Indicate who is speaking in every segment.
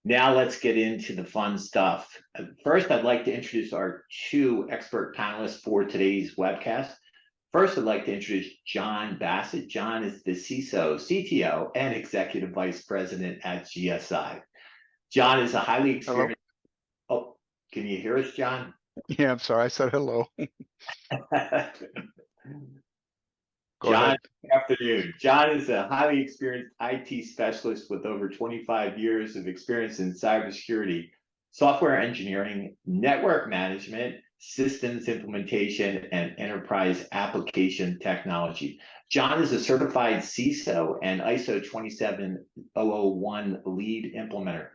Speaker 1: Now let's get into the fun stuff. First, I'd like to introduce our two expert panelists for today's webcast. First, I'd like to introduce John Bassett. John is the CISO, CTO, and Executive Vice President at GSI. John is a highly experienced... Hello? Oh, can you hear us, John?
Speaker 2: Yeah, I'm sorry, I said hello.
Speaker 1: John, good afternoon. John is a highly experienced IT specialist with over 25 years of experience in cybersecurity, software engineering, network management, systems implementation, and enterprise application technology. John is a certified CISO and ISO 27001 lead implementer.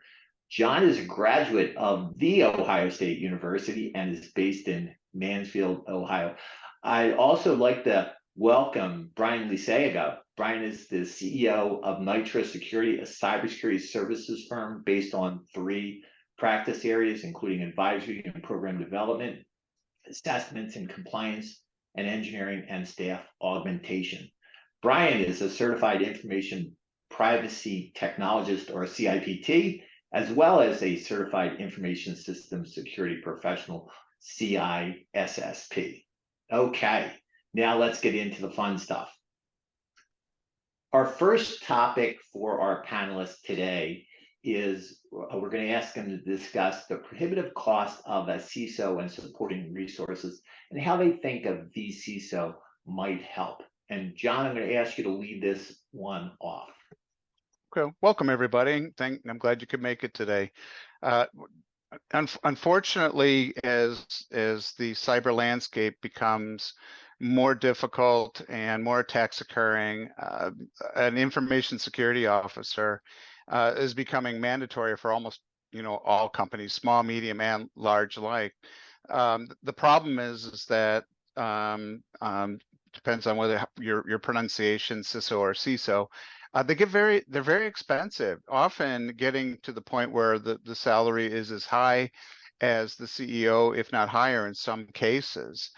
Speaker 1: John is a graduate of The Ohio State University and is based in Mansfield, Ohio. I'd also like to welcome Brian Liceaga. Brian is the CEO of Nitra Security, a cybersecurity services firm based on 3 practice areas, including advisory and program development, assessments and compliance, and engineering and staff augmentation. Brian is a certified information privacy technologist, or CIPT, as well as a certified information systems security professional, CISSP. Okay. Now let's get into the fun stuff. Our first topic for our panelists today is we're going to ask them to discuss the prohibitive cost of a CISO and supporting resources and how they think a vCISO might help. And John, I'm going to ask you to lead this one off.
Speaker 2: Okay, welcome everybody. I'm glad you could make it today. Unfortunately, as the cyber landscape becomes more difficult and more attacks occurring, an information security officer is becoming mandatory for almost all companies, small, medium, and large alike. The problem is that depends on whether your pronunciation, CISO or CISO. They're very expensive, often getting to the point where the salary is as high as the CEO, if not higher in some cases,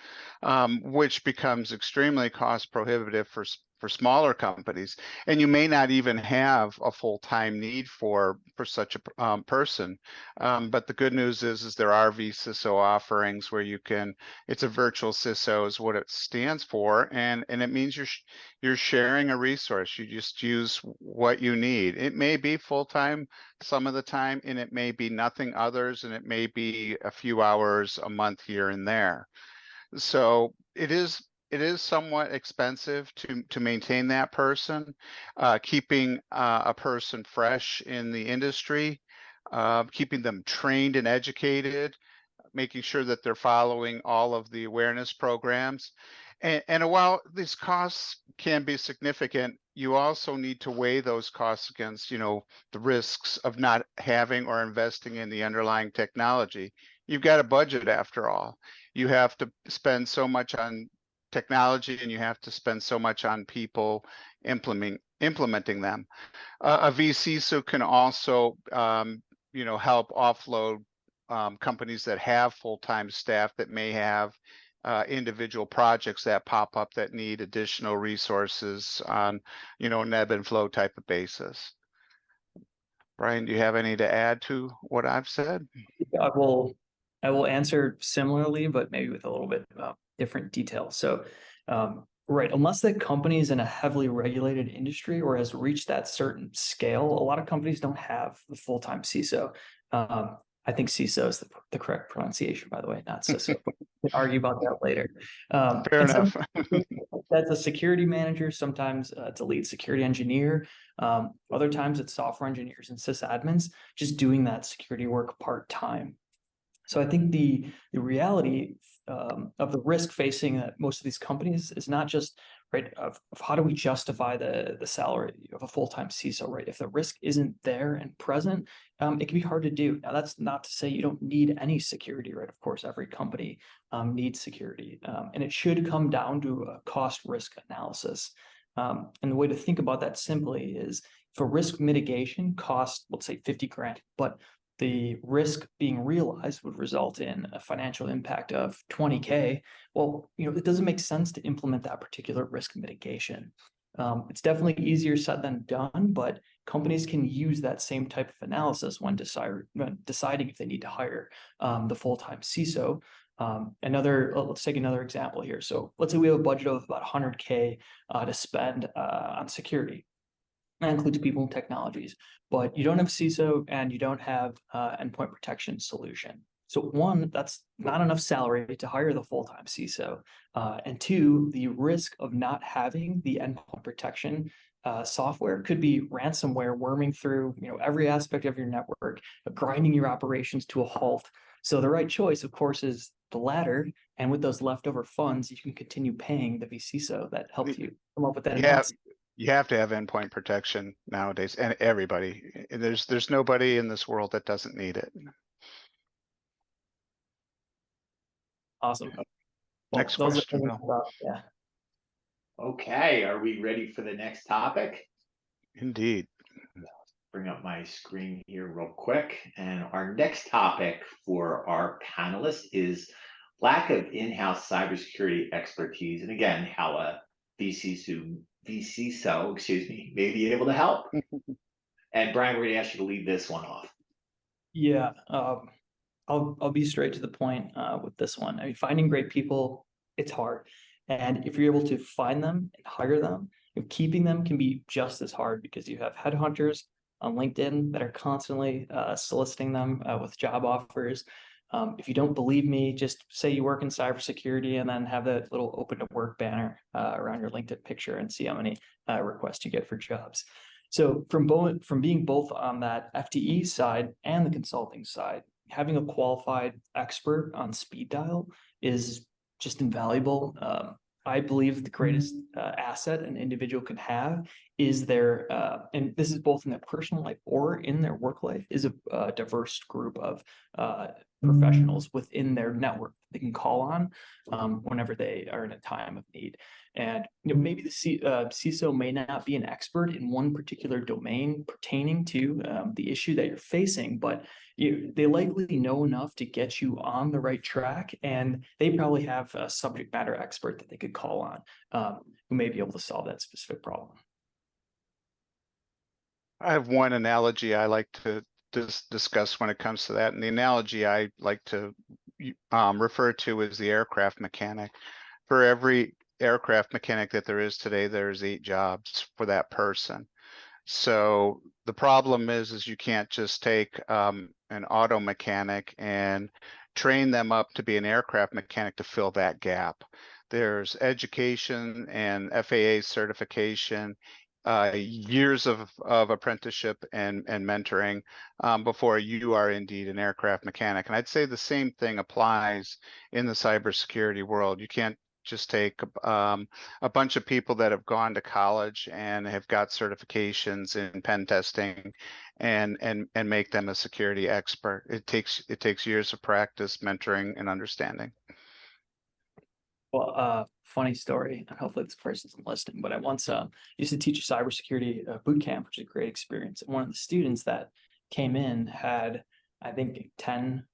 Speaker 2: which becomes extremely cost prohibitive for smaller companies. And you may not even have a full-time need for such a person. But the good news is there are vCISO offerings where you can, it's a virtual CISO is what it stands for. And it means you're sharing a resource. You just use what you need. It may be full-time some of the time, and it may be nothing others, and it may be a few hours a month here and there. So it is somewhat expensive to maintain that person, keeping a person fresh in the industry, keeping them trained and educated, making sure that they're following all of the awareness programs. And while these costs can be significant, you also need to weigh those costs against, the risks of not having or investing in the underlying technology. You've got a budget after all. You have to spend so much on technology, and you have to spend so much on people implementing them. A vCISO can also, help offload companies that have full-time staff that may have individual projects that pop up that need additional resources on, an ebb and flow type of basis. Brian, do you have any to add to what I've said?
Speaker 3: I will answer similarly, but maybe with a little bit different detail. So, right, unless the company is in a heavily regulated industry or has reached that certain scale, a lot of companies don't have the full-time CISO. I think CISO is the correct pronunciation, by the way, not CISO. We can argue about that later.
Speaker 2: Fair enough.
Speaker 3: That's a security manager. Sometimes it's a lead security engineer. Other times it's software engineers and sysadmins just doing that security work part-time. So I think the reality of the risk facing that most of these companies is not just right of how do we justify the salary of a full-time CISO, right? If the risk isn't there and present, it can be hard to do. Now, that's not to say you don't need any security, right? Of course, every company needs security, and it should come down to a cost risk analysis. And the way to think about that simply is for risk mitigation costs, let's say 50 grand, but the risk being realized would result in a financial impact of 20K. Well, it doesn't make sense to implement that particular risk mitigation. It's definitely easier said than done, but companies can use that same type of analysis when deciding if they need to hire the full-time CISO. Let's take another example here. So let's say we have a budget of about 100K to spend on security. That includes people and technologies, but you don't have CISO and you don't have endpoint protection solution. So one, that's not enough salary to hire the full-time CISO. And two, the risk of not having the endpoint protection software could be ransomware worming through every aspect of your network, grinding your operations to a halt. So the right choice, of course, is the latter. And with those leftover funds, you can continue paying the vCISO that helped you come up with that
Speaker 2: Yeah,
Speaker 3: analysis.
Speaker 2: you have to have endpoint protection nowadays, and everybody. There's nobody in this world that doesn't need it.
Speaker 3: Awesome.
Speaker 2: Next
Speaker 3: Well,
Speaker 2: question, Bill.
Speaker 3: Yeah.
Speaker 1: Okay, are we ready for the next topic?
Speaker 2: Indeed.
Speaker 1: Bring up my screen here real quick. And our next topic for our panelists is lack of in-house cybersecurity expertise. And again, how a vCISO, may be able to help. And Brian, we're going to ask you to lead this one off.
Speaker 3: Yeah, I'll be straight to the point with this one. I mean, finding great people, it's hard. And if you're able to find them and hire them, keeping them can be just as hard because you have headhunters on LinkedIn that are constantly soliciting them with job offers. If you don't believe me, just say you work in cybersecurity and then have that little open to work banner around your LinkedIn picture and see how many requests you get for jobs. So from being both on that FTE side and the consulting side, having a qualified expert on speed dial is just invaluable. I believe the greatest asset an individual can have is their, and this is both in their personal life or in their work life, is a diverse group of professionals within their network they can call on whenever they are in a time of need. And maybe the CISO may not be an expert in one particular domain pertaining to the issue that you're facing, but they likely know enough to get you on the right track, and they probably have a subject matter expert that they could call on who may be able to solve that specific problem.
Speaker 2: I have one analogy I like to discuss when it comes to that, and the analogy I like to refer to is the aircraft mechanic. For every aircraft mechanic that there is today, there's 8 jobs for that person. So the problem is you can't just take an auto mechanic and train them up to be an aircraft mechanic to fill that gap. There's education and FAA certification, years of apprenticeship and mentoring before you are indeed an aircraft mechanic. And I'd say the same thing applies in the cybersecurity world. You can't just take a bunch of people that have gone to college and have got certifications in pen testing and make them a security expert. It takes years of practice, mentoring, and understanding.
Speaker 3: Well, funny story, and hopefully this person's listening, but I once used to teach a cybersecurity boot camp, which is a great experience. And one of the students that came in had, I think, 10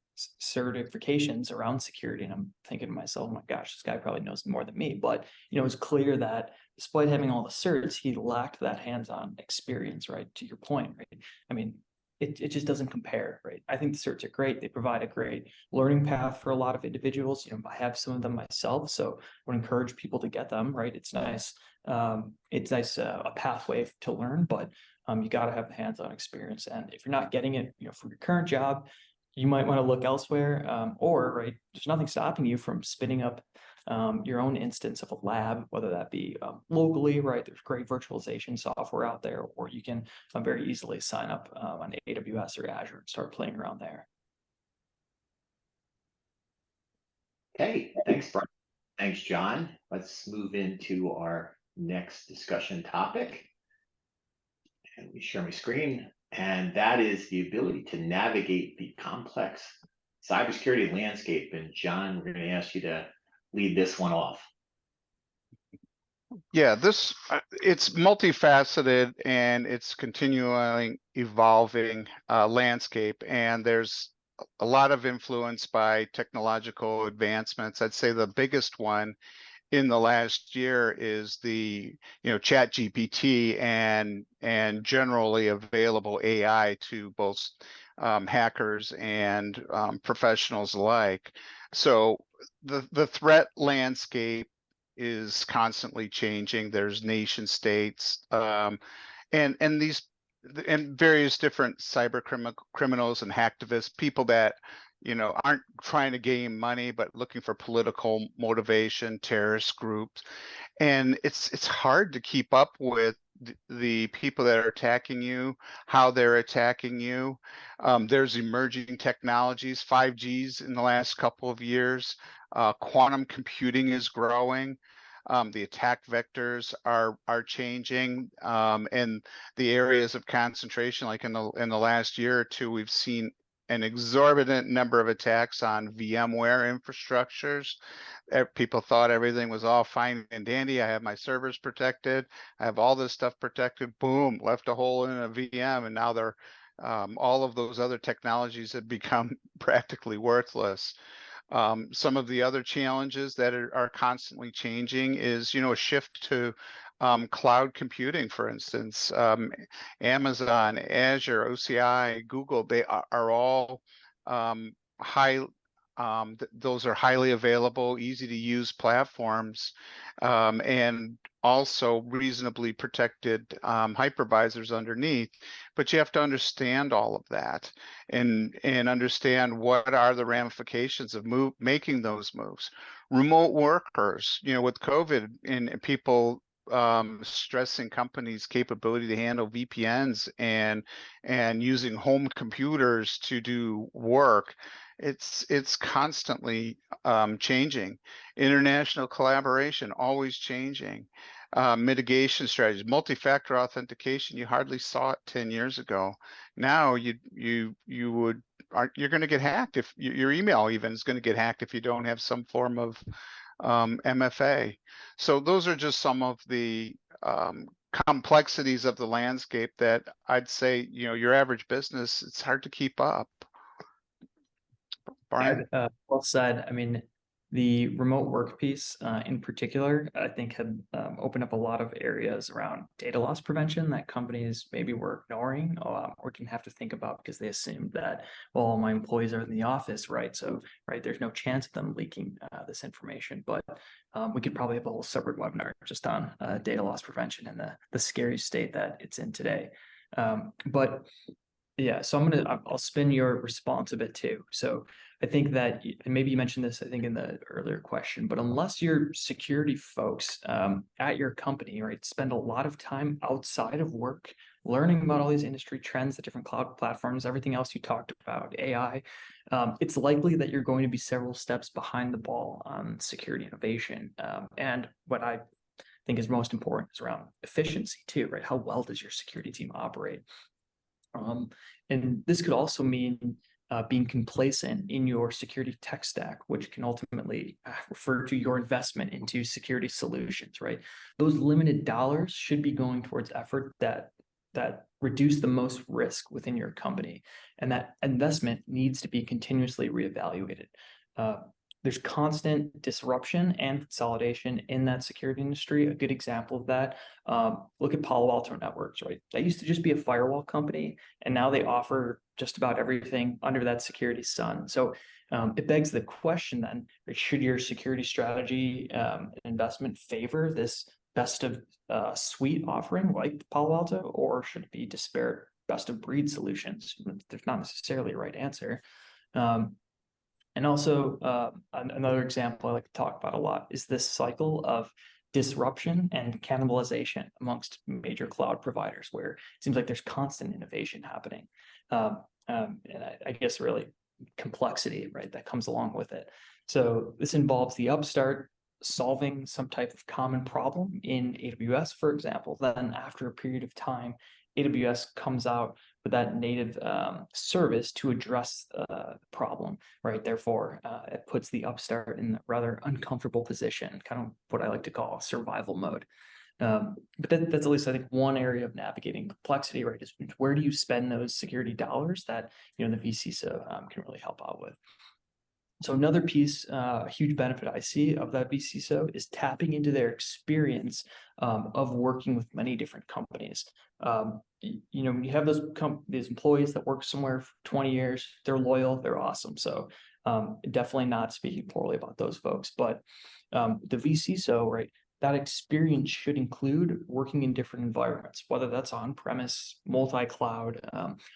Speaker 3: certifications around security. And I'm thinking to myself, oh my gosh, this guy probably knows more than me. But, it's clear that despite having all the certs, he lacked that hands-on experience, right? To your point, right? I mean, it just doesn't compare, right? I think the certs are great. They provide a great learning path for a lot of individuals. I have some of them myself, so I would encourage people to get them, right? It's nice. A pathway to learn, but you got to have the hands-on experience. And if you're not getting it, for your current job, you might want to look elsewhere, or right, there's nothing stopping you from spinning up your own instance of a lab, whether that be locally, right? There's great virtualization software out there, or you can very easily sign up on AWS or Azure and start playing around there.
Speaker 1: Okay, thanks, Brian. Thanks, John. Let's move into our next discussion topic. And let me share my screen. And that is the ability to navigate the complex cybersecurity landscape. And John, we're going to ask you to lead this one off.
Speaker 2: Yeah, it's multifaceted and it's continually evolving landscape, and there's a lot of influence by technological advancements. I'd say the biggest one in the last year is the, Chat GPT and generally available AI to both hackers and professionals alike. So the threat landscape is constantly changing. There's nation states and these and various different cyber criminals and hacktivists, people that aren't trying to gain money but looking for political motivation, terrorist groups. And it's hard to keep up with the people that are attacking you, how they're attacking you. There's emerging technologies, 5Gs in the last couple of years. Quantum computing is growing. The attack vectors are changing, and the areas of concentration, like in the last year or two, we've seen an exorbitant number of attacks on VMware infrastructures. People thought everything was all fine and dandy. I have my servers protected. I have all this stuff protected. Boom, left a hole in a VM, and now they're all of those other technologies have become practically worthless. Some of the other challenges that are constantly changing is, a shift to cloud computing, for instance. Amazon, Azure, OCI, Google, they are all high. Those are highly available, easy to use platforms, and also reasonably protected hypervisors underneath. But you have to understand all of that and understand what are the ramifications of making those moves. Remote workers, with COVID and people stressing companies' capability to handle VPNs and using home computers to do work. It's constantly changing. International collaboration always changing. Mitigation strategies, multi-factor authentication. You hardly saw it 10 years ago. Now you're going to get hacked if your email even is going to get hacked if you don't have some form of MFA. So those are just some of the complexities of the landscape that I'd say, your average business, it's hard to keep up. Brian?
Speaker 3: Well said. I mean, the remote work piece in particular, I think had opened up a lot of areas around data loss prevention that companies maybe were ignoring or didn't have to think about because they assumed that, well, all my employees are in the office, right? So, right, there's no chance of them leaking this information. But we could probably have a whole separate webinar just on data loss prevention and the scary state that it's in today. But yeah, so I'll spin your response a bit too. So I think that, and maybe you mentioned this, I think in the earlier question, but unless your security folks at your company, right, spend a lot of time outside of work, learning about all these industry trends, the different cloud platforms, everything else you talked about, AI, it's likely that you're going to be several steps behind the ball on security innovation. And what I think is most important is around efficiency too, right? How well does your security team operate? And this could also mean being complacent in your security tech stack, which can ultimately refer to your investment into security solutions, right? Those limited dollars should be going towards effort that reduce the most risk within your company. And that investment needs to be continuously reevaluated. There's constant disruption and consolidation in that security industry. A good example of that, look at Palo Alto Networks, right? That used to just be a firewall company, and now they offer just about everything under that security sun. So it begs the question then, should your security strategy investment favor this best of suite offering like Palo Alto, or should it be disparate best of breed solutions? There's not necessarily a right answer. And also, another example I like to talk about a lot is this cycle of disruption and cannibalization amongst major cloud providers, where it seems like there's constant innovation happening. And I guess really complexity, right, that comes along with it. So this involves the upstart solving some type of common problem in AWS, for example. Then after a period of time, AWS comes out with that native service to address the problem, right? Therefore, it puts the upstart in a rather uncomfortable position, kind of what I like to call survival mode. But that's at least, I think, one area of navigating complexity, right? Is where do you spend those security dollars that, the vCISO can really help out with? So another piece, a huge benefit I see of that vCISO is tapping into their experience of working with many different companies. You know, when you have these employees that work somewhere for 20 years, they're loyal, they're awesome. So definitely not speaking poorly about those folks, but the vCISO, right? That experience should include working in different environments, whether that's on-premise, multi-cloud,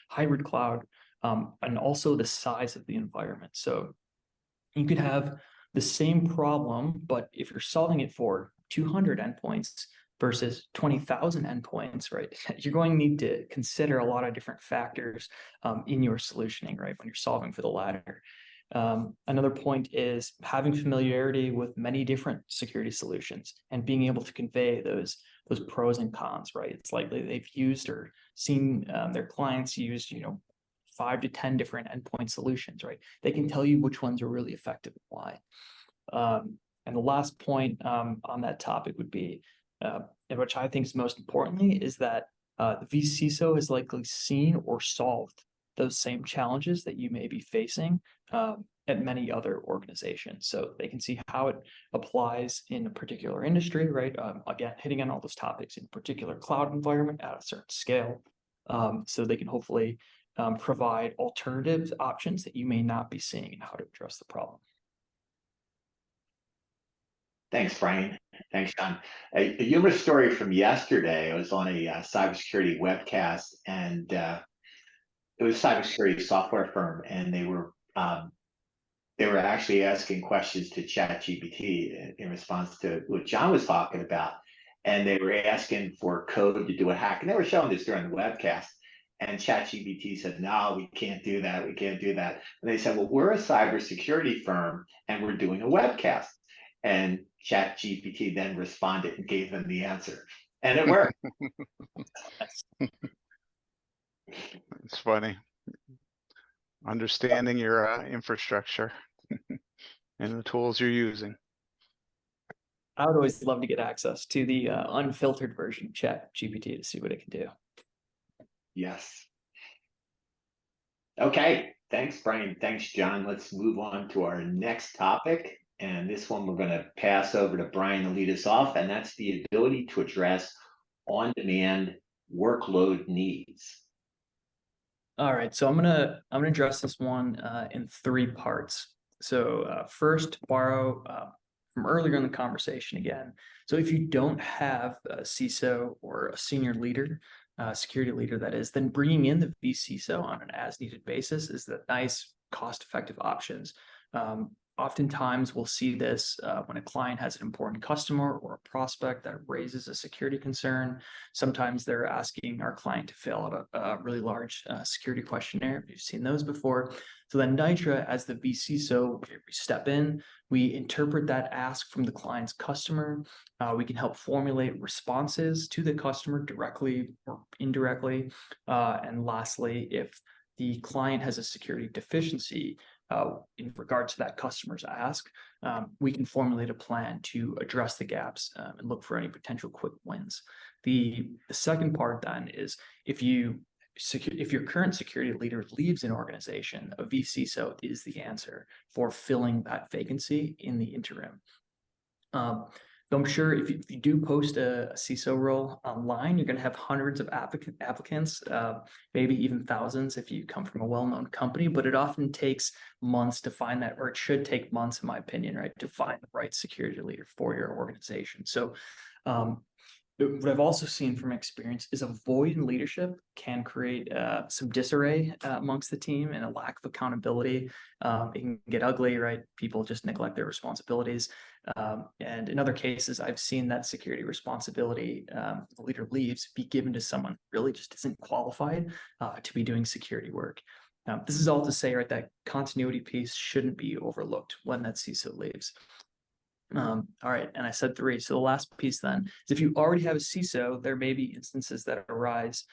Speaker 3: hybrid cloud, and also the size of the environment. So you could have the same problem, but if you're solving it for 200 endpoints versus 20,000 endpoints, right, you're going to need to consider a lot of different factors in your solutioning, right, when you're solving for the latter. Another point is having familiarity with many different security solutions and being able to convey those pros and cons, right? It's likely they've used or seen their clients use, you know, 5 to 10 different endpoint solutions, right? They can tell you which ones are really effective and why. And the last point on that topic would be, which I think is most importantly, is that the vCISO has likely seen or solved those same challenges that you may be facing at many other organizations. So they can see how it applies in a particular industry, right? Again, hitting on all those topics in a particular cloud environment at a certain scale. So they can hopefully provide alternative options that you may not be seeing and how to address the problem.
Speaker 1: Thanks, Brian. Thanks, John. A humorous story from yesterday. I was on a cybersecurity webcast, and it was a cybersecurity software firm, and they were actually asking questions to ChatGPT in response to what John was talking about, and they were asking for code to do a hack, and they were showing this during the webcast. And ChatGPT said, "No, we can't do that. We can't do that." And they said, "Well, we're a cybersecurity firm, and we're doing a webcast." And ChatGPT then responded and gave them the answer, and it worked.
Speaker 2: It's funny. Understanding your infrastructure and the tools you're using.
Speaker 3: I would always love to get access to the unfiltered version of ChatGPT to see what it can do.
Speaker 1: Yes. Okay. Thanks, Brian. Thanks, John. Let's move on to our next topic. And this one we're going to pass over to Brian to lead us off, and that's the ability to address on-demand workload needs.
Speaker 3: All right, so I'm gonna address this one in 3 parts. So first, borrow from earlier in the conversation again. So if you don't have a CISO or a senior leader, security leader that is, then bringing in the vCISO on an as-needed basis is the nice, cost-effective options. Oftentimes, we'll see this when a client has an important customer or a prospect that raises a security concern. Sometimes they're asking our client to fill out a really large security questionnaire. If you've seen those before. So then Nitra, as the vCISO, we step in, we interpret that ask from the client's customer. We can help formulate responses to the customer directly or indirectly. And lastly, if the client has a security deficiency, in regard to that customer's ask, we can formulate a plan to address the gaps and look for any potential quick wins. The second part then is if your current security leader leaves an organization, a vCISO is the answer for filling that vacancy in the interim. So I'm sure if you do post a CISO role online, you're going to have hundreds of applicants, maybe even thousands if you come from a well-known company, but it often takes months to find that, or it should take months, in my opinion, right, to find the right security leader for your organization. So what I've also seen from experience is a void in leadership can create some disarray amongst the team and a lack of accountability. It can get ugly, right? People just neglect their responsibilities. And in other cases, I've seen that security responsibility, the leader leaves, be given to someone who really just isn't qualified to be doing security work. This is all to say, right, that continuity piece shouldn't be overlooked when that CISO leaves. All right, and I said 3. So the last piece then is if you already have a CISO, there may be instances that arise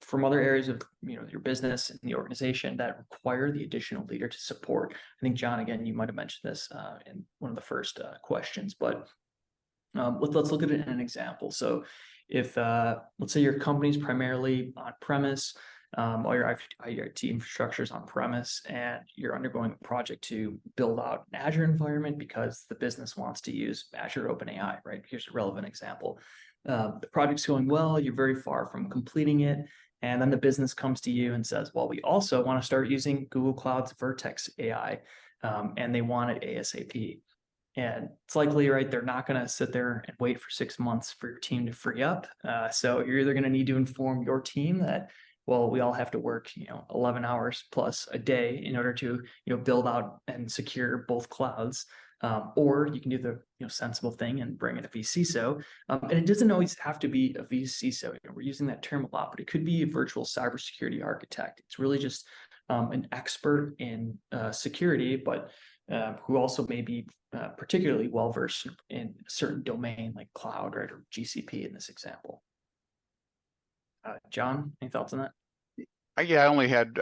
Speaker 3: from other areas of your business and the organization that require the additional leader to support. I think, John, again, you might have mentioned this in one of the first questions, but let's look at it in an example. So if let's say your company's primarily on premise, all your IT infrastructure is on premise, and you're undergoing a project to build out an Azure environment because the business wants to use Azure OpenAI, right? Here's a relevant example. The project's going well, you're very far from completing it, and then the business comes to you and says, well, we also want to start using Google Cloud's Vertex AI, and they want it ASAP. And it's likely, right, they're not going to sit there and wait for 6 months for your team to free up. So you're either going to need to inform your team that, well, we all have to work, 11 hours plus a day in order to, build out and secure both clouds. Or you can do the sensible thing and bring in a vCISO. And it doesn't always have to be a vCISO. We're using that term a lot, but it could be a virtual cybersecurity architect. It's really just an expert in security, but who also may be particularly well versed in a certain domain like cloud, right, or GCP in this example. John, any thoughts on that?
Speaker 2: Yeah, I only had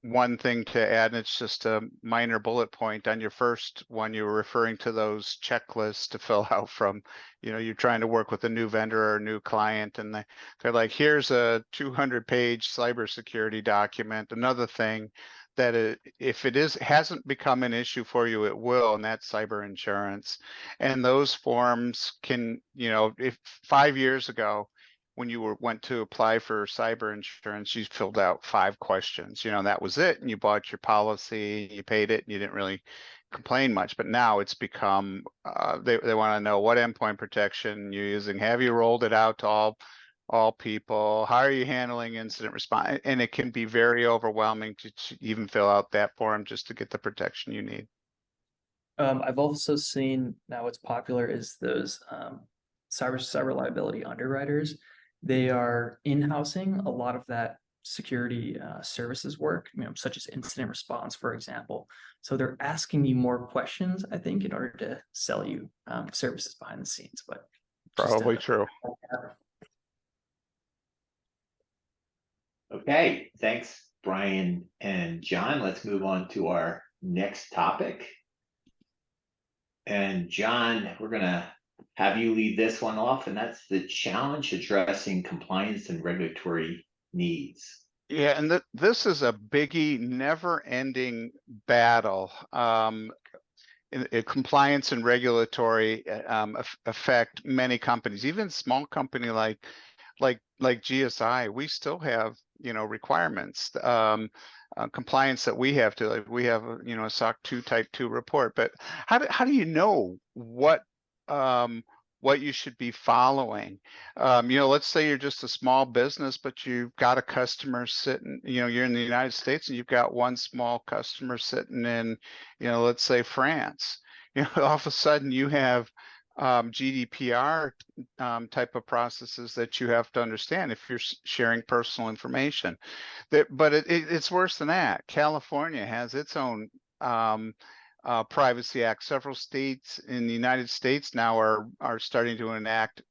Speaker 2: one thing to add, and it's just a minor bullet point. On your first one, you were referring to those checklists to fill out from, you're trying to work with a new vendor or a new client, and they're like, here's a 200-page cybersecurity document. Another thing that if it hasn't become an issue for you, it will, and that's cyber insurance. And those forms can, if 5 years ago, when you went to apply for cyber insurance, you filled out 5 questions, and that was it. And you bought your policy, you paid it, and you didn't really complain much. But now it's become, they want to know what endpoint protection you're using. Have you rolled it out to all people? How are you handling incident response? And it can be very overwhelming to even fill out that form just to get the protection you need.
Speaker 3: I've also seen now what's popular is those cyber liability underwriters. They are in-housing a lot of that security services work, such as incident response, for example. So they're asking you more questions, I think, in order to sell you services behind the scenes. But
Speaker 2: probably true.
Speaker 1: Okay, thanks, Brian and John. Let's move on to our next topic. And John, we're going to have you lead this one off, and that's the challenge addressing compliance and regulatory needs.
Speaker 2: Yeah, and this is a biggie, never-ending battle. Compliance and regulatory affect many companies, even small company like GSI. We still have requirements, compliance that we have to. We have a SOC 2 Type 2 report. But how do you know what you should be following? Let's say you're just a small business, but you've got a customer sitting, you're in the United States and you've got one small customer sitting in, let's say France. All of a sudden you have GDPR type of processes that you have to understand if you're sharing personal information. But it's worse than that. California has its own Privacy Act. Several states in the United States now are starting to enact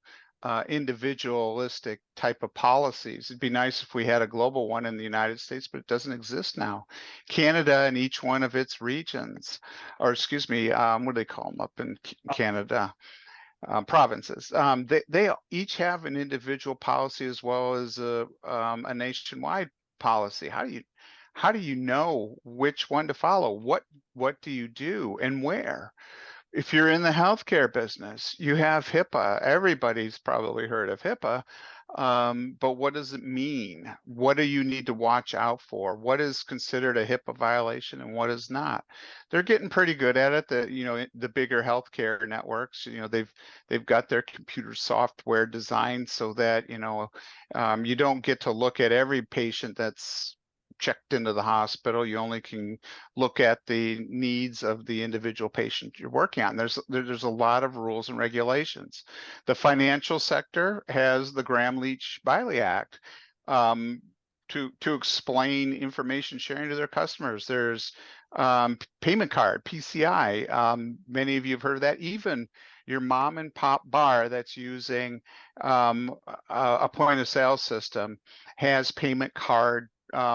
Speaker 2: individualistic type of policies. It'd be nice if we had a global one in the United States, but it doesn't exist now. Canada and each one of its regions, or excuse me, what do they call them up in Canada? Provinces. They each have an individual policy as well as a nationwide policy. How do you know which one to follow? What do you do and where? If you're in the healthcare business, you have HIPAA. Everybody's probably heard of HIPAA, but what does it mean? What do you need to watch out for? What is considered a HIPAA violation and what is not? They're getting pretty good at it. The bigger healthcare networks, they've got their computer software designed so that you don't get to look at every patient that's checked into the hospital. You only can look at the needs of the individual patient you're working on. There's a lot of rules and regulations. The financial sector has the Gramm-Leach-Bliley Act to explain information sharing to their customers. There's payment card, PCI. Many of you have heard of that. Even your mom and pop bar that's using a point of sale system has payment card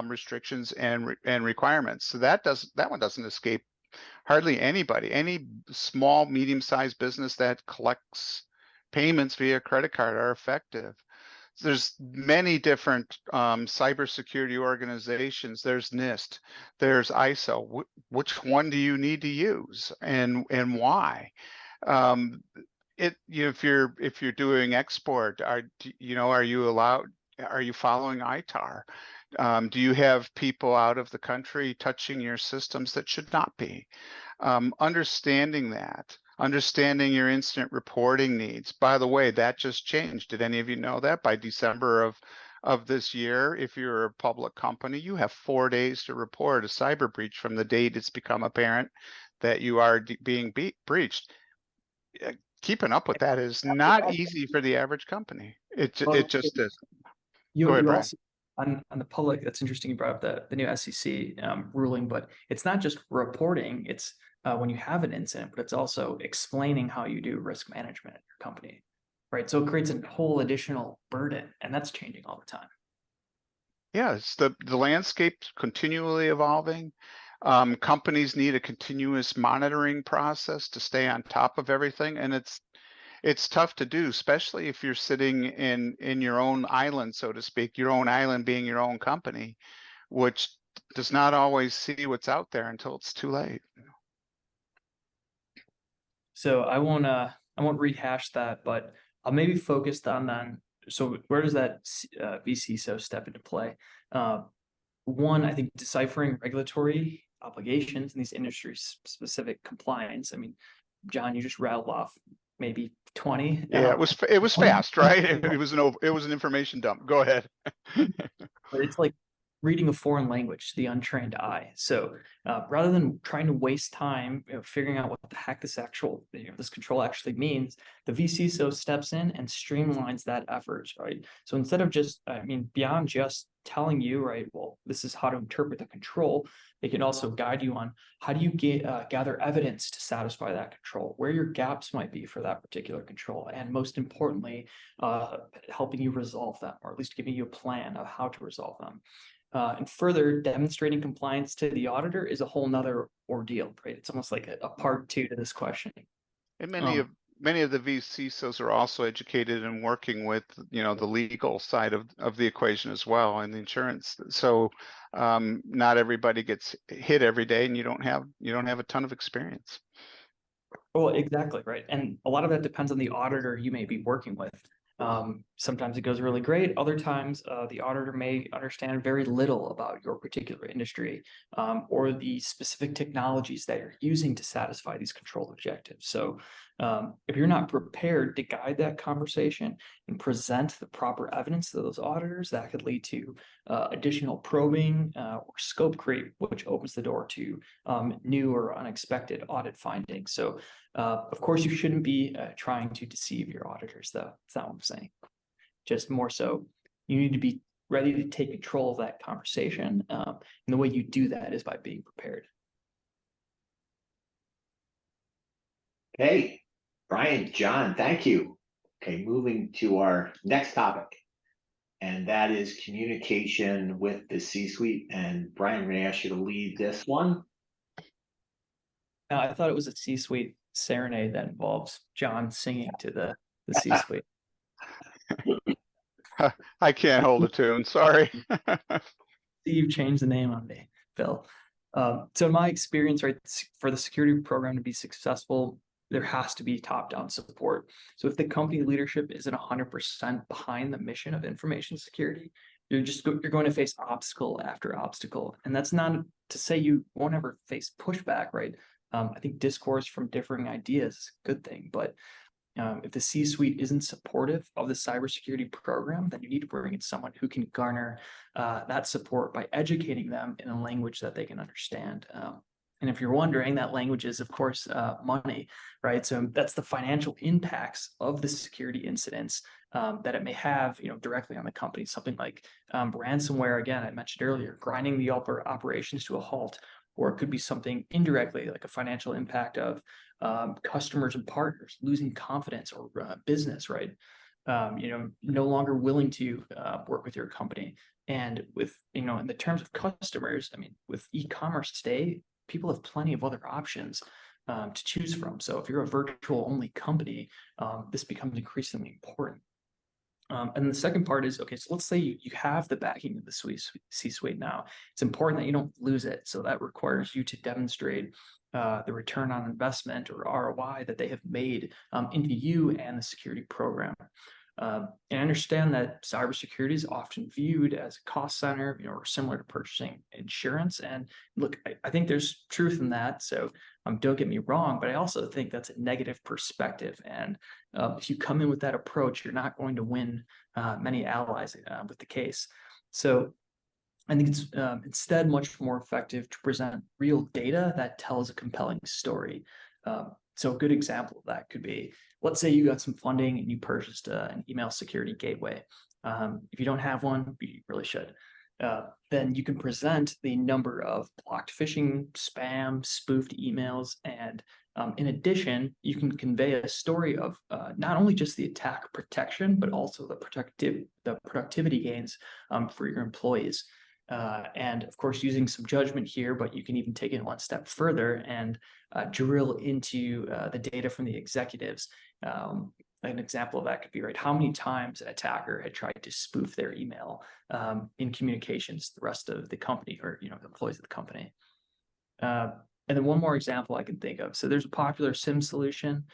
Speaker 2: restrictions and requirements. So that one doesn't escape hardly anybody. Any small, medium-sized business that collects payments via credit card are effective. there's many different cybersecurity organizations. There's NIST, there's ISO. Which one do you need to use, and why? If you're doing export, are you allowed? Are you following ITAR? Do you have people out of the country touching your systems that should not be? Understanding that, understanding your incident reporting needs. By the way, that just changed. Did any of you know that by December of this year, if you're a public company, you have 4 days to report a cyber breach from the date it's become apparent that you are being breached. Keeping up with that is not easy for the average company. It just is. Go ahead, Brian.
Speaker 3: Also, on the public, that's interesting. You brought up the new SEC ruling, but it's not just reporting. It's when you have an incident, but it's also explaining how you do risk management at your company, right? So it creates a whole additional burden, and that's changing all the time.
Speaker 2: Yeah, it's the landscape's continually evolving. Companies need a continuous monitoring process to stay on top of everything, and it's tough to do, especially if you're sitting in your own island, so to speak, your own island being your own company, which does not always see what's out there until it's too late.
Speaker 3: So I won't rehash that, but I'll maybe focus on so where does that vCISO step into play? One, I think deciphering regulatory obligations and these industry specific compliance. I mean, John, you just rattled off maybe 20.
Speaker 2: Yeah, it was fast, right? It was an information dump. Go ahead.
Speaker 3: But it's like reading a foreign language to the untrained eye. So rather than trying to waste time figuring out what the heck this control actually means, the vCISO steps in and streamlines that effort, right? So instead of just, beyond just telling you, right, well, this is how to interpret the control, they can also guide you on how do you gather evidence to satisfy that control, where your gaps might be for that particular control, and most importantly, helping you resolve them, or at least giving you a plan of how to resolve them. And further, demonstrating compliance to the auditor is a whole nother ordeal, right? It's almost like a part 2 to this question.
Speaker 2: And many of the vCISOs are also educated in working with, the legal side of the equation as well, and the insurance. So not everybody gets hit every day, and you don't have a ton of experience.
Speaker 3: Well, exactly, right. And a lot of that depends on the auditor you may be working with. Sometimes it goes really great. Other times, the auditor may understand very little about your particular industry or the specific technologies that you're using to satisfy these control objectives. So if you're not prepared to guide that conversation and present the proper evidence to those auditors, that could lead to additional probing or scope creep, which opens the door to new or unexpected audit findings. So of course, you shouldn't be trying to deceive your auditors, though. That's not what I'm saying. Just more so, you need to be ready to take control of that conversation. And the way you do that is by being prepared.
Speaker 1: Okay, Brian, John, thank you. Okay, moving to our next topic, and that is communication with the C-suite. And Brian, we're going to ask you to lead this one.
Speaker 3: Now, I thought it was a C-suite serenade that involves John singing to the C-suite.
Speaker 2: I can't hold a tune, sorry.
Speaker 3: You've changed the name on me, Phil. So in my experience, right, for the security program to be successful, there has to be top-down support. So if the company leadership isn't 100% behind the mission of information security, you're going to face obstacle after obstacle. And that's not to say you won't ever face pushback, right? I think discourse from differing ideas is a good thing, but if the C-suite isn't supportive of the cybersecurity program, then you need to bring in someone who can garner that support by educating them in a language that they can understand. And if you're wondering, that language is, of course, money, right? So that's the financial impacts of the security incidents that it may have, directly on the company. Something like ransomware, again, I mentioned earlier, grinding the operations to a halt. Or it could be something indirectly, like a financial impact of customers and partners losing confidence or business, right? No longer willing to work with your company. And with, in the terms of customers, with e-commerce today, people have plenty of other options to choose from. So if you're a virtual only company, this becomes increasingly important. And the second part is, okay, so let's say you have the backing of the C-suite now. It's important that you don't lose it. So that requires you to demonstrate the return on investment or ROI that they have made into you and the security program. And I understand that cybersecurity is often viewed as a cost center, or similar to purchasing insurance. And look, I think there's truth in that. So don't get me wrong, but I also think that's a negative perspective. And if you come in with that approach, you're not going to win many allies with the case. So I think it's instead much more effective to present real data that tells a compelling story. So a good example of that could be, let's say you got some funding and you purchased an email security gateway. If you don't have one, you really should. Then you can present the number of blocked phishing, spam, spoofed emails, and in addition, you can convey a story of not only just the attack protection, but also the productivity gains for your employees. And of course, using some judgment here, but you can even take it one step further and drill into the data from the executives. An example of that could be, right, how many times an attacker had tried to spoof their email in communications to the rest of the company, or the employees of the company. And then one more example I can think of. So there's a popular SIM solution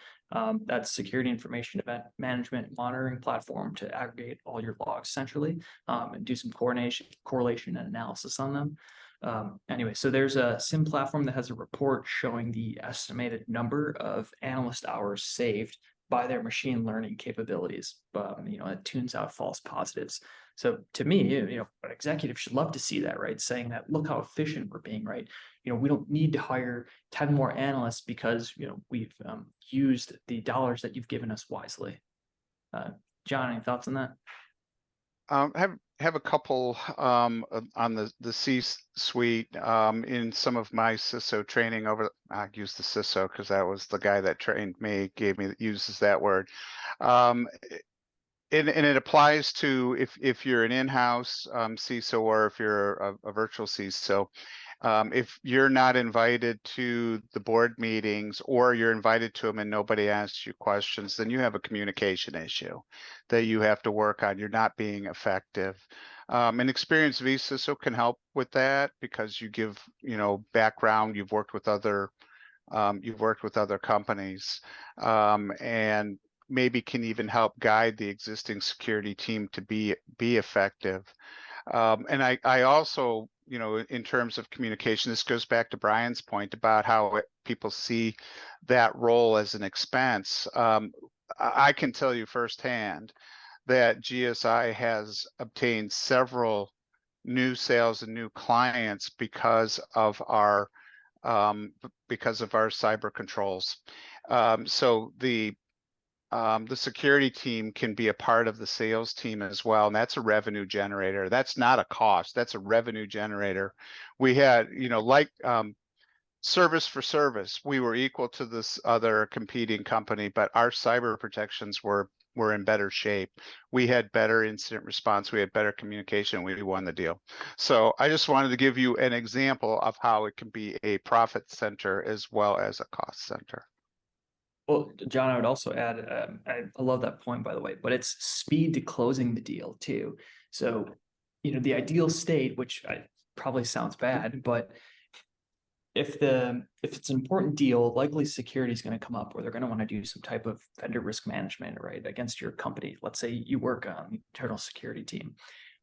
Speaker 3: that's security information event management monitoring platform to aggregate all your logs centrally and do some correlation and analysis on them. Anyway, so there's a SIM platform that has a report showing the estimated number of analyst hours saved by their machine learning capabilities. It tunes out false positives. So to me, an executive should love to see that, right? Saying that, look how efficient we're being, right? We don't need to hire 10 more analysts because, we've used the dollars that you've given us wisely. John, any thoughts on that?
Speaker 2: Have a couple on the C-suite in some of my CISO training I use the CISO because that was the guy that trained me, uses that word. And it applies to if you're an in-house CISO or if you're a virtual CISO. If you're not invited to the board meetings or you're invited to them and nobody asks you questions, then you have a communication issue that you have to work on. You're not being effective. An experienced vCISO can help with that because you give, background. You've worked with other companies, and maybe can even help guide the existing security team to be effective. And I also, in terms of communication, this goes back to Brian's point about how people see that role as an expense. I can tell you firsthand that GSI has obtained several new sales and new clients because of our cyber controls. So the security team can be a part of the sales team as well, and that's a revenue generator. That's not a cost, that's a revenue generator. We had, service for service, we were equal to this other competing company, but our cyber protections were in better shape. We had better incident response, we had better communication, we won the deal. So I just wanted to give you an example of how it can be a profit center as well as a cost center.
Speaker 3: Well, John, I would also add, I love that point, by the way, but it's speed to closing the deal too. So, the ideal state, which probably sounds bad, but if it's an important deal, likely security is going to come up, or they're going to want to do some type of vendor risk management, right, against your company. Let's say you work on the internal security team.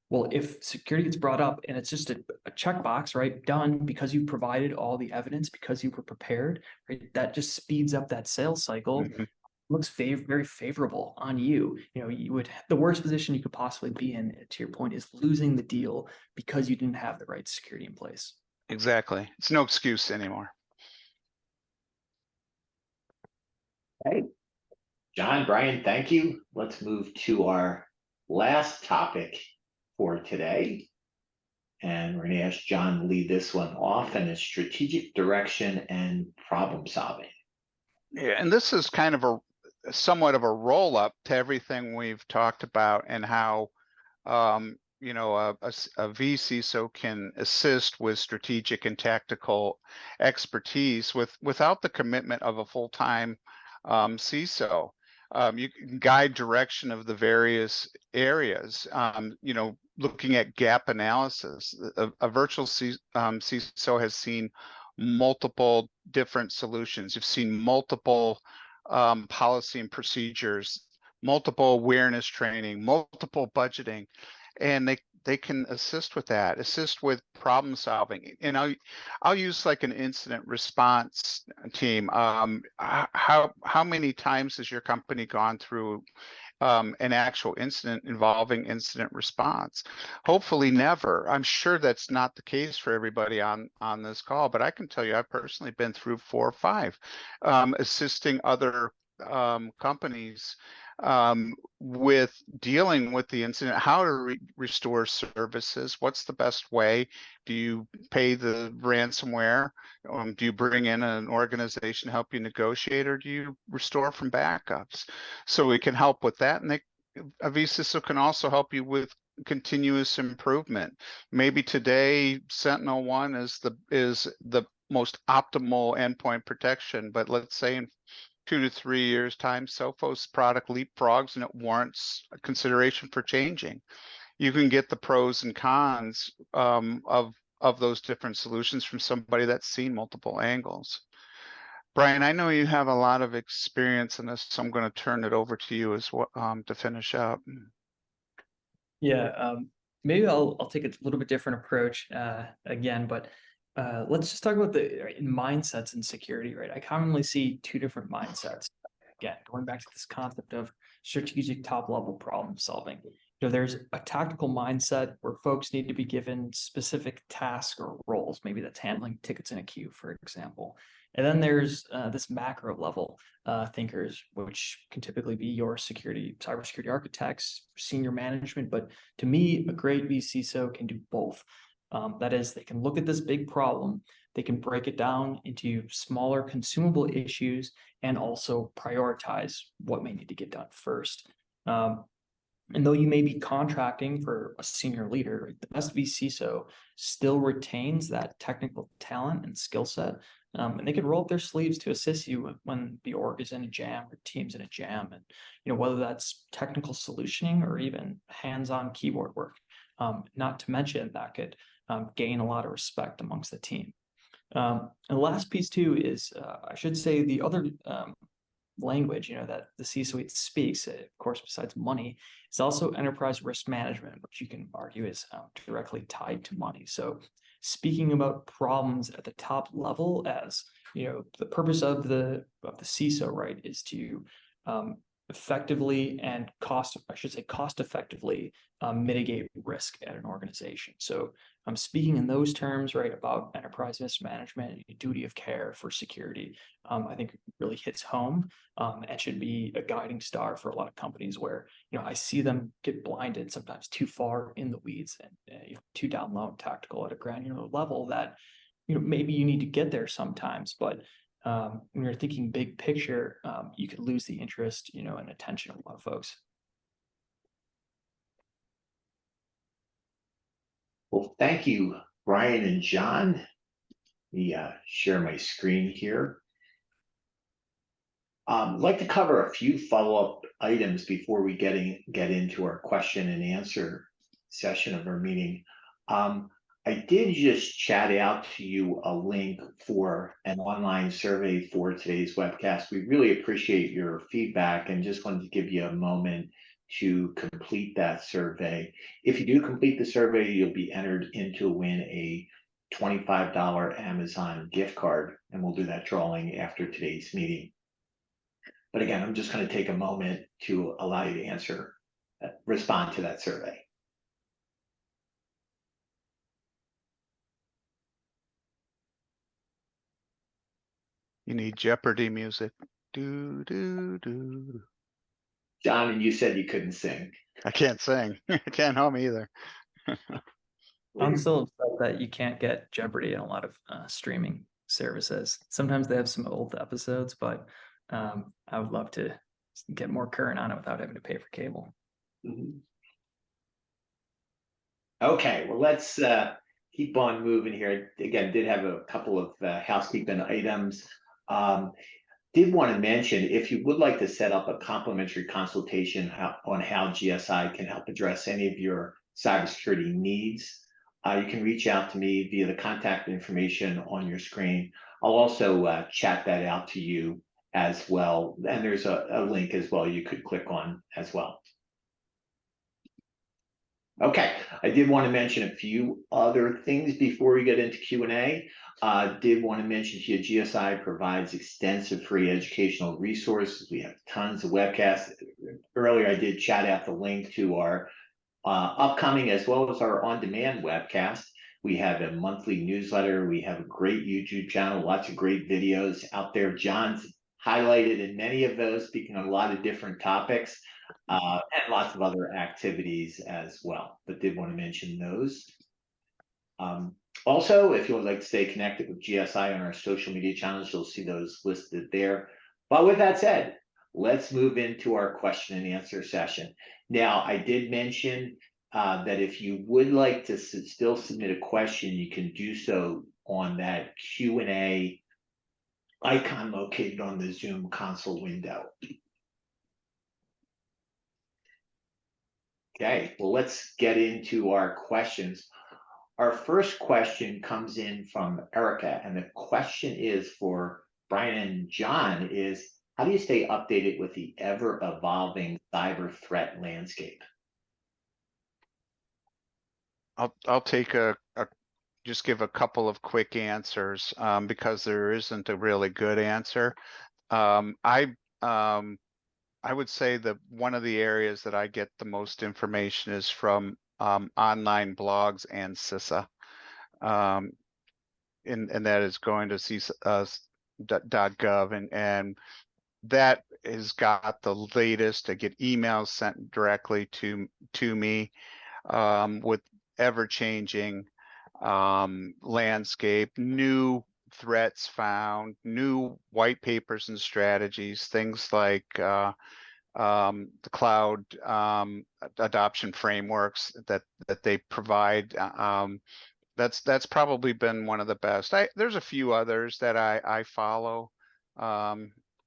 Speaker 3: Well, if security gets brought up and it's just a checkbox, right, done because you provided all the evidence, because you were prepared, right, that just speeds up that sales cycle. Mm-hmm. Looks very favorable on you. The worst position you could possibly be in, to your point, is losing the deal because you didn't have the right security in place.
Speaker 2: Exactly. It's no excuse anymore.
Speaker 1: Hey, John, Brian, thank you. Let's move to our last topic for today. And we're going to ask John to lead this one off, and it's strategic direction and problem solving.
Speaker 2: Yeah, and this is kind of somewhat of a roll up to everything we've talked about and how a vCISO can assist with strategic and tactical expertise without the commitment of a full-time CISO. You can guide direction of the various areas. You know, looking at gap analysis, a virtual CISO has seen multiple different solutions. You've seen multiple policy and procedures, multiple awareness training, multiple budgeting, and they can assist with that, assist with problem solving. And I'll use like an incident response team. How many times has your company gone through an actual incident involving incident response? Hopefully never. I'm sure that's not the case for everybody on this call, but I can tell you I've personally been through 4 or 5, assisting other companies with dealing with the incident, how to restore services, what's the best way? Do you pay the ransomware? Do you bring in an organization to help you negotiate, or do you restore from backups? So we can help with that, and a vCISO can also help you with continuous improvement. Maybe today Sentinel-1 is the most optimal endpoint protection, but let's say in 2 to 3 years time, Sophos product leapfrogs and it warrants a consideration for changing. You can get the pros and cons of those different solutions from somebody that's seen multiple angles. Brian, I know you have a lot of experience in this, so I'm going to turn it over to you as well to finish up.
Speaker 3: Yeah, maybe I'll take a little bit different approach again, but let's just talk about the mindsets in security, right? I commonly see 2 different mindsets. Again, going back to this concept of strategic top-level problem solving. You know, there's a tactical mindset where folks need to be given specific tasks or roles. Maybe that's handling tickets in a queue, for example. And then there's this macro level thinkers, which can typically be your cybersecurity architects, senior management. But to me, a great vCISO can do both. That is, they can look at this big problem, they can break it down into smaller consumable issues, and also prioritize what may need to get done first. And though you may be contracting for a senior leader, the best vCISO still retains that technical talent and skill set. And they can roll up their sleeves to assist you when the org is in a jam or team's in a jam. And, you know, whether that's technical solutioning or even hands-on keyboard work, not to mention that could gain a lot of respect amongst the team. And the last piece too is, I should say, the other language, you know, that the C-suite speaks, of course, besides money, is also enterprise risk management, which you can argue is directly tied to money. So speaking about problems at the top level, as you know, the purpose of the CISO, right, is to effectively and cost effectively mitigate risk at an organization. So I'm speaking in those terms, right, about enterprise risk management, duty of care for security. I think it really hits home and should be a guiding star for a lot of companies where, you know, I see them get blinded sometimes too far in the weeds and you know, too down low and tactical at a granular level that, you know, maybe you need to get there sometimes, but when you're thinking big picture, you could lose the interest, you know, and attention of a lot of folks.
Speaker 1: Well, thank you, Brian and John. Let me share my screen here. I'd like to cover a few follow-up items before we get into our question and answer session of our meeting. I did just chat out to you a link for an online survey for today's webcast. We really appreciate your feedback and just wanted to give you a moment to complete that survey. If you do complete the survey, you'll be entered into win a $25 Amazon gift card, and we'll do that drawing after today's meeting. But again, I'm just going to take a moment to allow you to respond to that survey.
Speaker 2: You need Jeopardy music. Do, do, do.
Speaker 1: John, and you said you couldn't sing.
Speaker 2: I can't sing. I can't hum either.
Speaker 3: I'm still upset that you can't get Jeopardy in a lot of streaming services. Sometimes they have some old episodes, but I would love to get more current on it without having to pay for cable.
Speaker 1: Mm-hmm. Okay, well, let's keep on moving here. Again, did have a couple of housekeeping items. did want to mention, if you would like to set up a complimentary consultation on how GSI can help address any of your cybersecurity needs, you can reach out to me via the contact information on your screen. I'll also chat that out to you as well. And there's a link as well you could click on as well. Okay, I did want to mention a few other things before we get into Q&A. Did want to mention to you, GSI provides extensive free educational resources. We have tons of webcasts. Earlier, I did chat out the link to our upcoming as well as our on-demand webcast. We have a monthly newsletter. We have a great YouTube channel, lots of great videos out there. John's highlighted in many of those, speaking on a lot of different topics. And lots of other activities as well, but did want to mention those. Also, if you would like to stay connected with GSI on our social media channels, you'll see those listed there. But with that said, let's move into our question and answer session. Now, I did mention that if you would like to still submit a question, you can do so on that Q&A icon located on the Zoom console window. Okay, well, let's get into our questions. Our first question comes in from Erica, and the question is for Brian and John is, how do you stay updated with the ever-evolving cyber threat landscape?
Speaker 2: I'll take just give a couple of quick answers because there isn't a really good answer. I would say that one of the areas that I get the most information is from online blogs and CISA. And that is going to CISA.gov, and that has got the latest. I get emails sent directly to me with ever-changing landscape, new threats found, new white papers and strategies, things like the cloud adoption frameworks that they provide. That's probably been one of the best. There's a few others that I follow.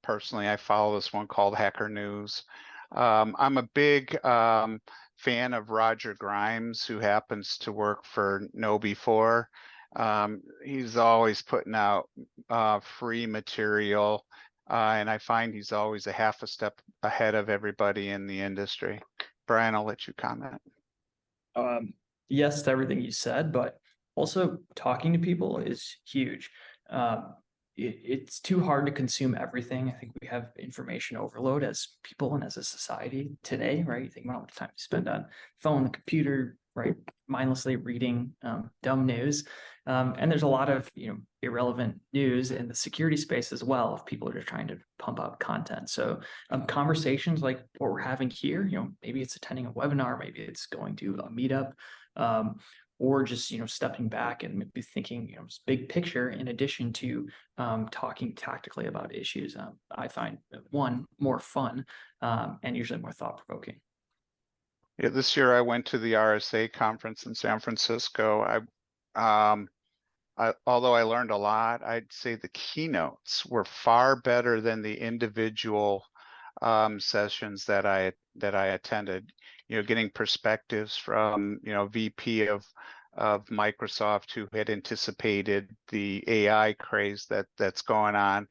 Speaker 2: Personally, I follow this one called Hacker News. I'm a big fan of Roger Grimes, who happens to work for KnowBe4. He's always putting out free material, and I find he's always a half a step ahead of everybody in the industry. Brian, I'll let you comment.
Speaker 3: Yes to everything you said, but also talking to people is huge. It's too hard to consume everything. I think we have information overload as people and as a society today, right? You think about how much time you spend on phone, the computer, right? Mindlessly reading dumb news. And there's a lot of irrelevant news in the security space as well, if people are just trying to pump out content. So conversations like what we're having here, maybe it's attending a webinar, maybe it's going to a meetup, or just stepping back and maybe thinking big picture in addition to talking tactically about issues. I find one more fun and usually more thought-provoking.
Speaker 2: Yeah, this year I went to the RSA conference in San Francisco. Although I learned a lot, I'd say the keynotes were far better than the individual sessions that I attended. Getting perspectives from VP of Microsoft, who had anticipated the AI craze that's going on.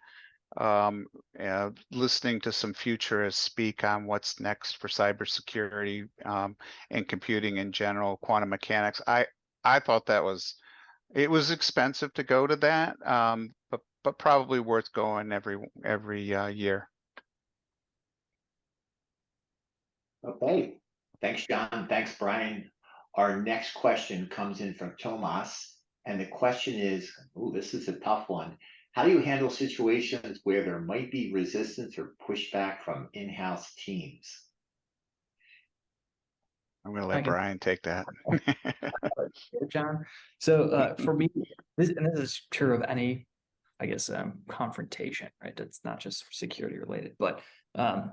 Speaker 2: Listening to some futurists speak on what's next for cybersecurity and computing in general, quantum mechanics. I thought it was expensive to go to that, but probably worth going every year.
Speaker 1: Okay, thanks, John. Thanks, Brian. Our next question comes in from Tomas, and the question is, this is a tough one. How do you handle situations where there might be resistance or pushback from in-house teams?
Speaker 2: I'm going to let Brian take that.
Speaker 3: John. So for me, this is true of any, confrontation, right? That's not just security related, but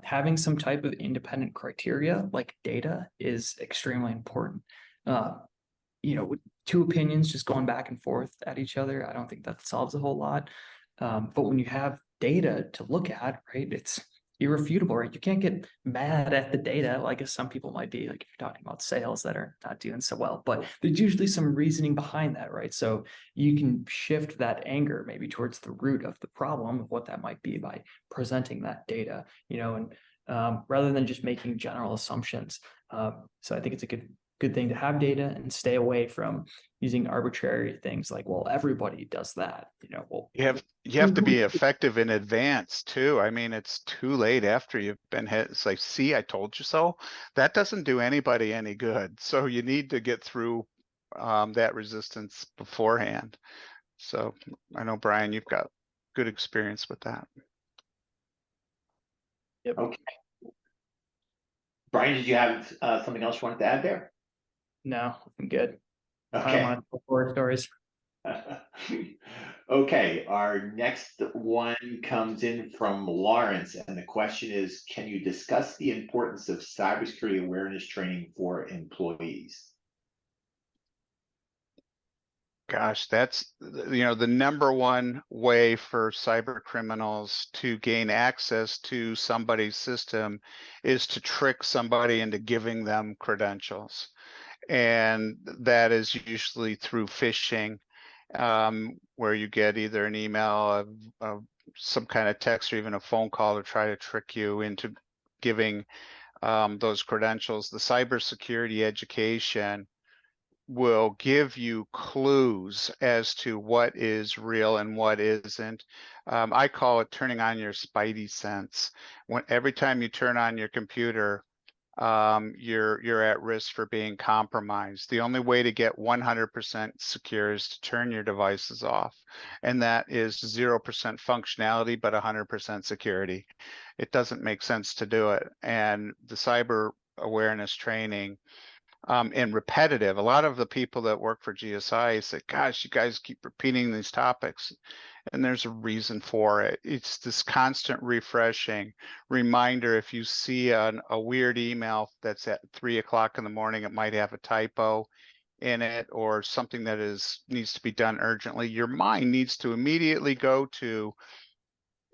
Speaker 3: having some type of independent criteria like data is extremely important. With two opinions just going back and forth at each other, I don't think that solves a whole lot. But when you have data to look at, right? It's irrefutable, right? You can't get mad at the data. Well, I guess some people might be, like if you're talking about sales that are not doing so well, but there's usually some reasoning behind that, right? So you can shift that anger maybe towards the root of the problem of what that might be by presenting that data, and rather than just making general assumptions. So I think it's a good thing to have data and stay away from using arbitrary things like, well, everybody does that. Well,
Speaker 2: you have to be effective in advance too. I mean, it's too late after you've been hit. It's like, see, I told you so. That doesn't do anybody any good. So you need to get through that resistance beforehand. So I know, Brian, you've got good experience with that.
Speaker 3: Yep.
Speaker 1: Okay. Brian, did you have something else you wanted to add there?
Speaker 3: No, I'm good.
Speaker 1: Okay.
Speaker 3: I don't want horror stories.
Speaker 1: Okay, our next one comes in from Lawrence, and the question is, can you discuss the importance of cybersecurity awareness training for employees?
Speaker 2: Gosh, that's, the number one way for cyber criminals to gain access to somebody's system is to trick somebody into giving them credentials. And that is usually through phishing, where you get either an email, some kind of text, or even a phone call to try to trick you into giving those credentials. The cybersecurity education will give you clues as to what is real and what isn't. I call it turning on your spidey sense. Every time you turn on your computer, you're at risk for being compromised. The only way to get 100% secure is to turn your devices off, and that is 0% functionality but 100% security. It doesn't make sense to do it. And the cyber awareness training and repetitive. A lot of the people that work for GSI say, gosh, you guys keep repeating these topics. And there's a reason for it. It's this constant refreshing reminder. If you see a weird email that's at 3 o'clock in the morning, it might have a typo in it or something that needs to be done urgently. Your mind needs to immediately go to,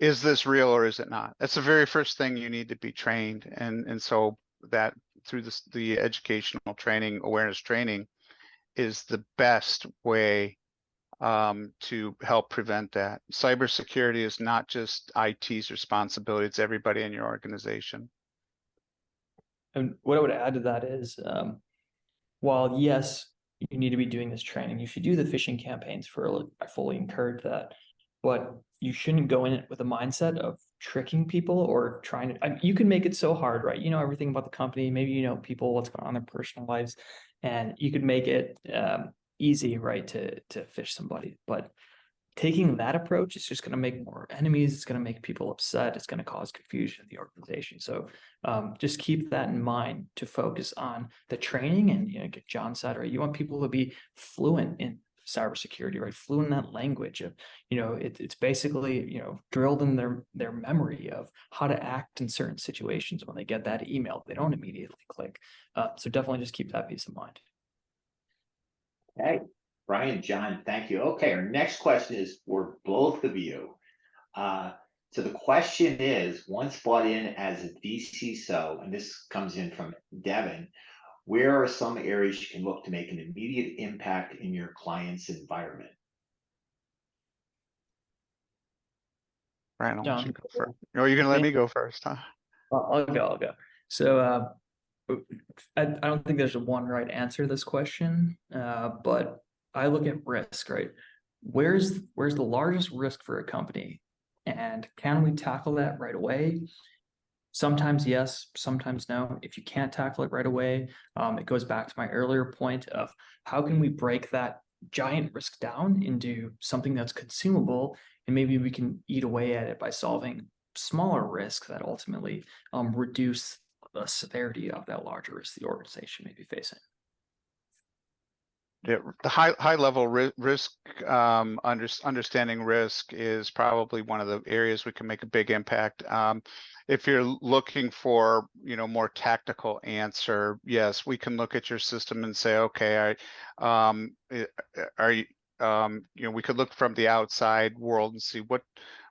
Speaker 2: is this real or is it not? That's the very first thing you need to be trained. And so that through the educational training, awareness training is the best way to help prevent that. Cybersecurity is not just IT's responsibility, it's everybody in your organization.
Speaker 3: And what I would add to that is, while yes, you need to be doing this training, you should do the phishing campaigns I fully encourage that, but you shouldn't go in it with a mindset of tricking people or trying to, you can make it so hard, right? You know everything about the company, maybe you know people, what's going on in their personal lives, and you could make it easy, right, to phish somebody. But taking that approach is just going to make more enemies. It's going to make people upset. It's going to cause confusion in the organization. So just keep that in mind to focus on the training. And like John said, right, you want people to be fluent in cybersecurity, right? Fluent in that language of, it's basically, drilled in their memory of how to act in certain situations. When they get that email, they don't immediately click. So definitely just keep that peace of mind.
Speaker 1: Okay. Brian, John, thank you. Okay, our next question is for both of you. So the question is, once brought in as a vCISO, and this comes in from Devin, where are some areas you can look to make an immediate impact in your client's environment?
Speaker 2: Brian, I'll let you go first. Or you're going to let me go first, huh?
Speaker 3: I'll go. So I don't think there's a one right answer to this question, but I look at risk, right? Where's the largest risk for a company? And can we tackle that right away? Sometimes yes, sometimes no. If you can't tackle it right away, it goes back to my earlier point of how can we break that giant risk down into something that's consumable, and maybe we can eat away at it by solving smaller risks that ultimately reduce the severity of that larger risk the organization may be facing.
Speaker 2: Yeah, the high level risk, understanding risk is probably one of the areas we can make a big impact. If you're looking for, more tactical answer, yes, we can look at your system and say, okay, are you, we could look from the outside world and see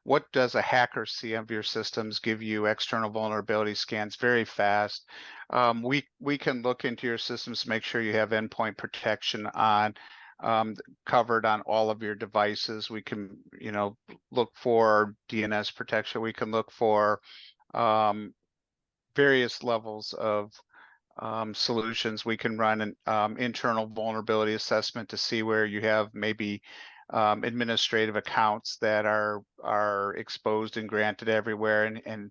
Speaker 2: what does a hacker see of your systems, give you external vulnerability scans very fast. We can look into your systems to make sure you have endpoint protection on covered on all of your devices. We can, look for DNS protection. We can look for various levels of solutions. We can run an internal vulnerability assessment to see where you have maybe administrative accounts that are exposed and granted everywhere. And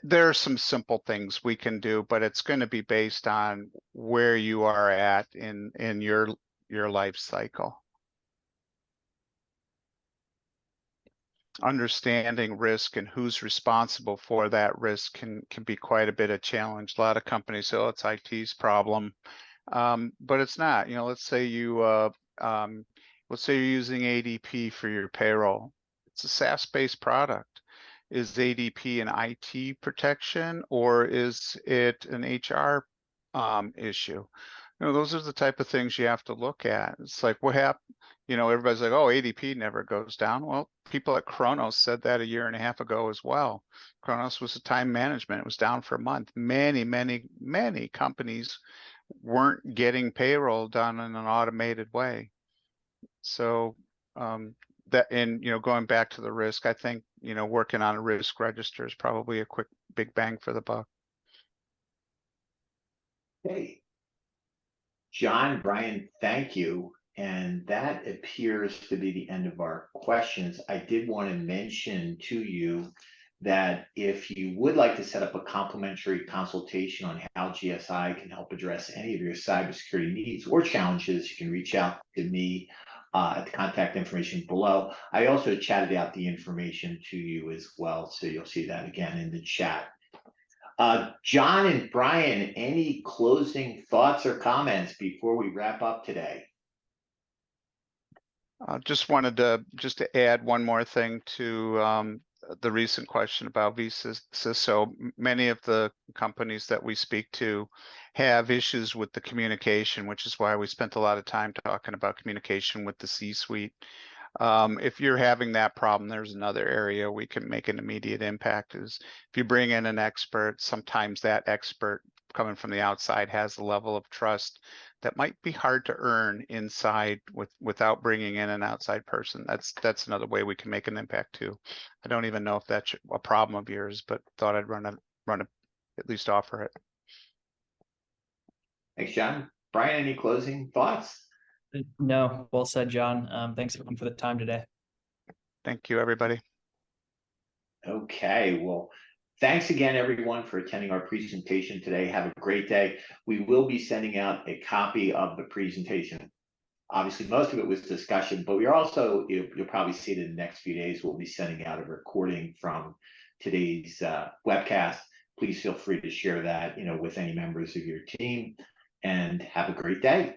Speaker 2: there are some simple things we can do, but it's going to be based on where you are at in your life cycle. Understanding risk and who's responsible for that risk can be quite a bit of challenge. A lot of companies say, oh, it's IT's problem, but it's not. Let's say you're using ADP for your payroll. It's a SaaS-based product. Is ADP an IT protection, or is it an HR issue? Those are the type of things you have to look at. It's like, what happened? Everybody's like, oh, ADP never goes down. Well, people at Kronos said that a year and a half ago as well. Kronos was a time management. It was down for a month. Many companies weren't getting payroll done in an automated way. So going back to the risk, I think, working on a risk register is probably a quick, big bang for the buck.
Speaker 1: Hey, John, Brian, thank you. And that appears to be the end of our questions. I did want to mention to you that if you would like to set up a complimentary consultation on how GSI can help address any of your cybersecurity needs or challenges, you can reach out to me at the contact information below. I also chatted out the information to you as well, so you'll see that again in the chat. John and Brian, any closing thoughts or comments before we wrap up today?
Speaker 2: Just wanted to add one more thing to the recent question about vCISO. Many of the companies that we speak to have issues with the communication, which is why we spent a lot of time talking about communication with the C-suite. If you're having that problem, there's another area we can make an immediate impact. Is if you bring in an expert, sometimes that expert coming from the outside has a level of trust that might be hard to earn inside without bringing in an outside person. That's another way we can make an impact too. I don't even know if that's a problem of yours, but thought I'd at least offer it.
Speaker 1: Thanks, John. Brian, any closing thoughts?
Speaker 3: No, well said, John. Thanks everyone for the time today.
Speaker 2: Thank you, everybody.
Speaker 1: Okay, well, thanks again, everyone, for attending our presentation today. Have a great day. We will be sending out a copy of the presentation. Obviously, most of it was discussion, but we are also, you'll probably see it in the next few days, we'll be sending out a recording from today's webcast. Please feel free to share that, with any members of your team, and have a great day.